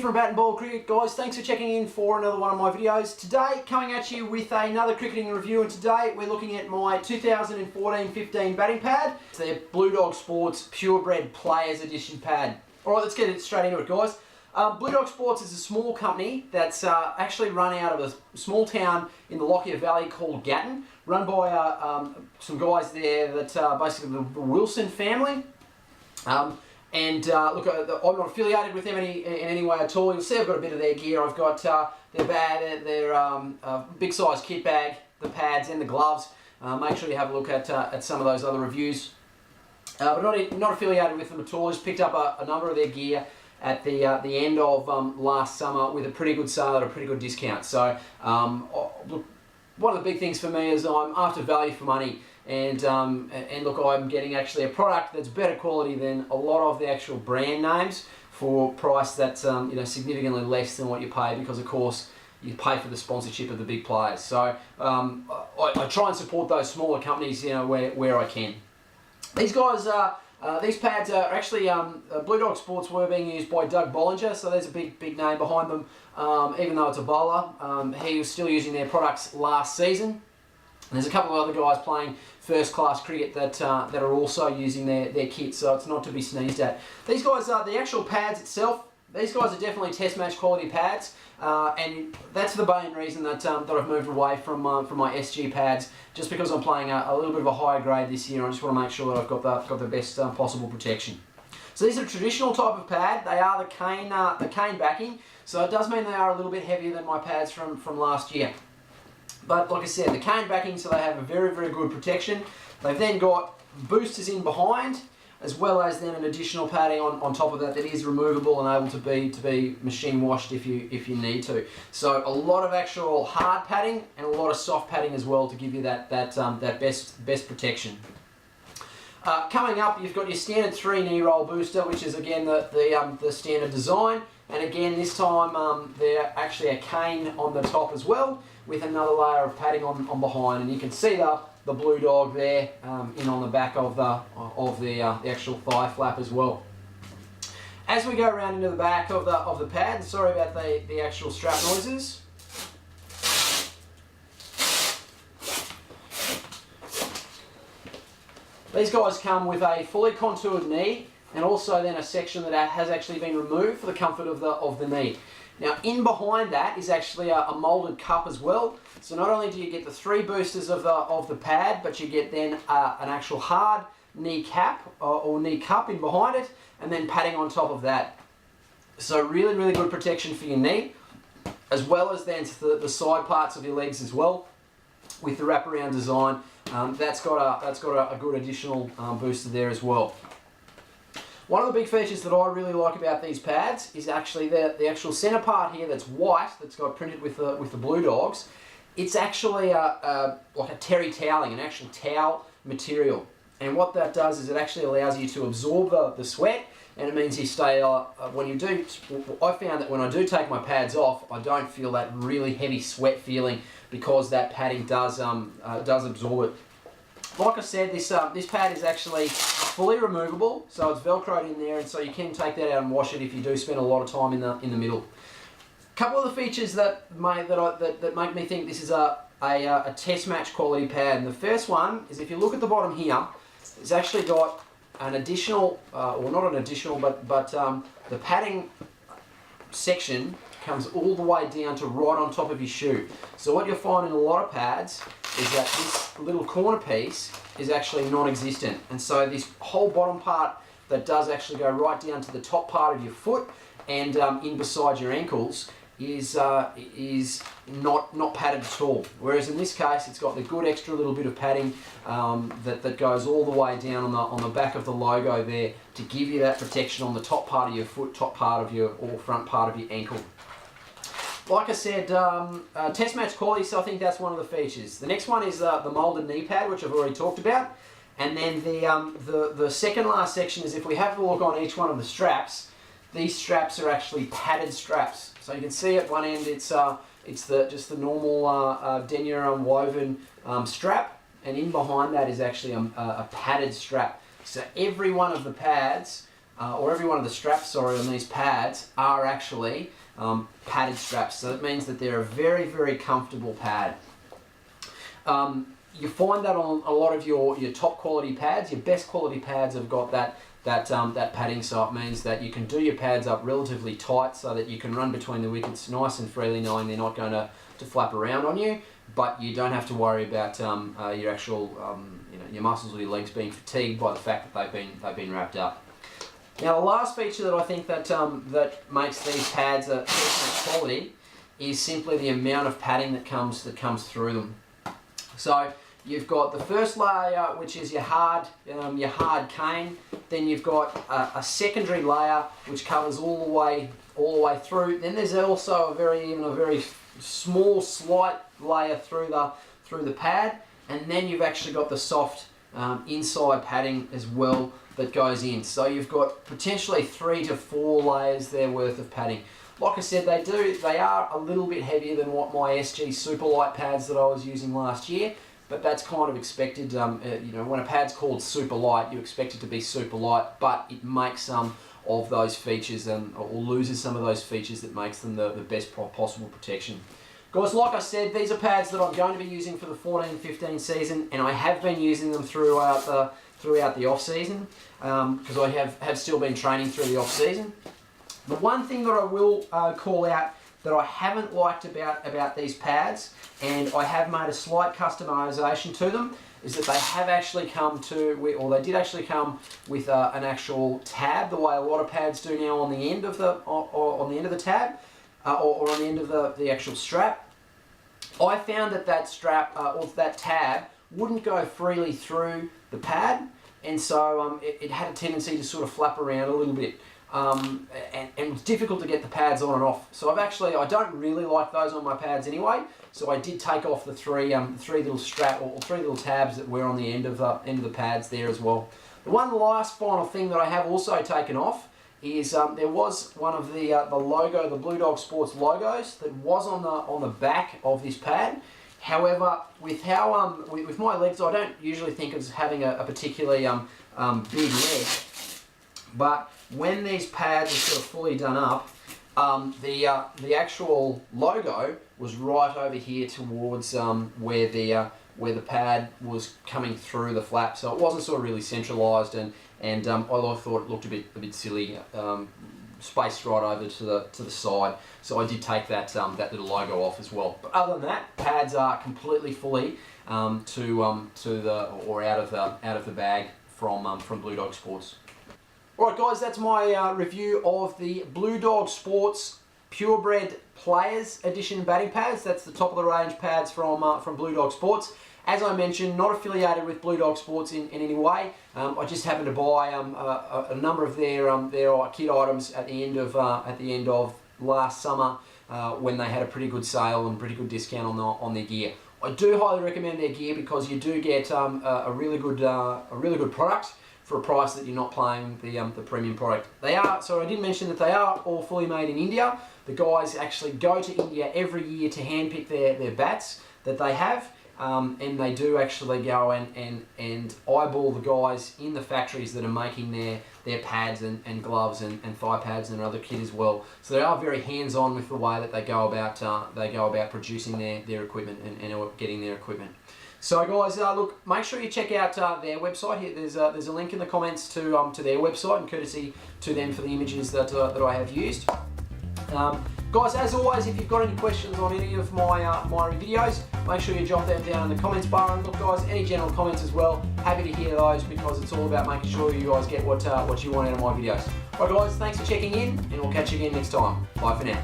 from Bat and Ball Cricket, guys. Thanks for checking in for another one of my videos. Today, coming at you with another cricketing review, and today we're looking at my 2014-15 batting pad. It's their Blue Dog Sports Purebred Players Edition pad. Alright, let's get straight into it, guys. Blue Dog Sports is a small company that's actually run out of a small town in the Lockyer Valley called Gatton, run by some guys there that basically the Wilson family. Look, I'm not affiliated with them in any way at all. You'll see I've got a bit of their gear. I've got their bag, their big size kit bag, the pads and the gloves. Make sure you have a look at some of those other reviews. But not affiliated with them at all. Just picked up a number of their gear at the end of last summer with a pretty good sale at a pretty good discount. So look, one of the big things for me is I'm after value for money. And look, I'm getting actually a product that's better quality than a lot of the actual brand names for a price that's significantly less than what you pay, because of course you pay for the sponsorship of the big players. So I try and support those smaller companies, where I can. These guys, these pads are actually Blue Dog Sports were being used by Doug Bollinger, so there's a big name behind them. Even though it's a bowler, he was still using their products last season. And there's a couple of other guys playing first-class cricket that are also using their kit, so it's not to be sneezed at. These guys, the actual pads itself, these guys are definitely test match quality pads, and that's the main reason that I've moved away from my SG pads, just because I'm playing a little bit of a higher grade this year. I just want to make sure that I've got the best possible protection. So these are a traditional type of pad. They are the cane backing, so it does mean they are a little bit heavier than my pads from last year. But like I said, the cane backing, so they have a very good protection. They've then got boosters in behind, as well as then an additional padding on top of that is removable and able to be machine washed if you need to. So a lot of actual hard padding and a lot of soft padding as well to give you that best protection. Coming up, you've got your standard 3 knee roll booster, which is again the standard design. And again, this time they're actually a cane on the top as well, with another layer of padding on behind, and you can see the Blue Dog there in on the back of the actual thigh flap as well. As we go around into the back of the pad, sorry about the actual strap noises. These guys come with a fully contoured knee, and also then a section that has actually been removed for the comfort of the knee. Now, in behind that is actually a moulded cup as well. So not only do you get the 3 boosters of the pad, but you get then an actual hard knee cap or knee cup in behind it, and then padding on top of that. So really good protection for your knee, as well as then the side parts of your legs as well, with the wraparound design. That's got a good additional booster there as well. One of the big features that I really like about these pads is actually the actual centre part here that's white, that's got printed with the Blue Dogs. It's actually like a terry toweling, an actual towel material. And what that does is it actually allows you to absorb the sweat, and it means you stay, when you do, I found that when I do take my pads off, I don't feel that really heavy sweat feeling, because that padding does absorb it. Like I said, this pad is actually fully removable, so it's velcroed in there, and so you can take that out and wash it if you do spend a lot of time in the middle. A couple of the features that make me think this is a test match quality pad. And the first one is, if you look at the bottom here, it's actually got an additional, or not an additional, but the padding section comes all the way down to right on top of your shoe. So what you'll find in a lot of pads is that this little corner piece is actually non-existent, and so this whole bottom part that does actually go right down to the top part of your foot and in beside your ankles is not padded at all. Whereas in this case, it's got the good extra little bit of padding that goes all the way down on the back of the logo there, to give you that protection on the top part of your foot, top part of your, or front part of your ankle. Like I said, test match quality, so I think that's one of the features. The next one is the moulded knee pad, which I've already talked about. And then the second last section is, if we have a look on each one of the straps, these straps are actually padded straps. So you can see at one end it's just the normal denier woven strap, and in behind that is actually a padded strap. So every one of the pads or every one of the straps, sorry, on these pads are actually padded straps. So that means that they're a very, very comfortable pad. You find that on a lot of your top quality pads. Your best quality pads have got that padding, so it means that you can do your pads up relatively tight so that you can run between the wickets nice and freely, knowing they're not going to flap around on you, but you don't have to worry about your actual your muscles or your legs being fatigued by the fact that they've been wrapped up. Now, the last feature that I think that makes these pads a excellent quality is simply the amount of padding that comes through them. So you've got the first layer, which is your hard cane. Then you've got a secondary layer which covers all the way through. Then there's also a very small, slight layer through the pad, and then you've actually got the soft inside padding as well that goes in. So you've got potentially 3 to 4 layers there worth of padding. Like I said, they are a little bit heavier than what my SG Superlight pads that I was using last year, but that's kind of expected. When a pad's called Superlight, you expect it to be super light, but it makes some of those features or loses some of those features that makes them the best possible protection. Guys, like I said, these are pads that I'm going to be using for the 14-15 season, and I have been using them throughout the off season because I have still been training through the off season. The one thing that I will call out that I haven't liked about these pads, and I have made a slight customization to them, is that they have actually come they did actually come with an actual tab, the way a lot of pads do now on the end of the tab, or on the end of the actual strap. I found that strap or that tab wouldn't go freely through the pad, and so it had a tendency to sort of flap around a little bit. And it was difficult to get the pads on and off. So I don't really like those on my pads anyway. So I did take off the three little three little tabs that were on the end of the pads there as well. The last final thing that I have also taken off is there was one of the logo, the Blue Dog Sports logos that was on the back of this pad. However, with how with my legs, I don't usually think of having a particularly big leg, but when these pads are sort of fully done up, the actual logo was right over here towards where the pad was coming through the flap, so it wasn't sort of really centralised, and I thought it looked a bit silly, spaced right over to the side. So I did take that little logo off as well. But other than that, pads are completely fully out of the bag from Blue Dog Sports. Alright guys, that's my review of the Blue Dog Sports Purebred Players Edition batting pads. That's the top of the range pads from Blue Dog Sports. As I mentioned, not affiliated with Blue Dog Sports in any way. I just happened to buy a number of their kit items at the end of last summer when they had a pretty good sale and pretty good discount on their gear. I do highly recommend their gear because you do get a really good product for a price that you're not paying the premium product. So I did mention that they are all fully made in India. The guys actually go to India every year to handpick their bats that they have, and they do actually go and eyeball the guys in the factories that are making their pads and gloves and thigh pads and other kit as well. So they are very hands-on with the way that they go about producing their equipment and getting their equipment. So guys, look, make sure you check out their website. Here, there's a link in the comments to their website, and courtesy to them for the images that I have used. Guys, as always, if you've got any questions on any of my videos, make sure you jot them down in the comments bar. And look, guys, any general comments as well, happy to hear those because it's all about making sure you guys get what you want out of my videos. All right, guys, thanks for checking in, and we'll catch you again next time. Bye for now.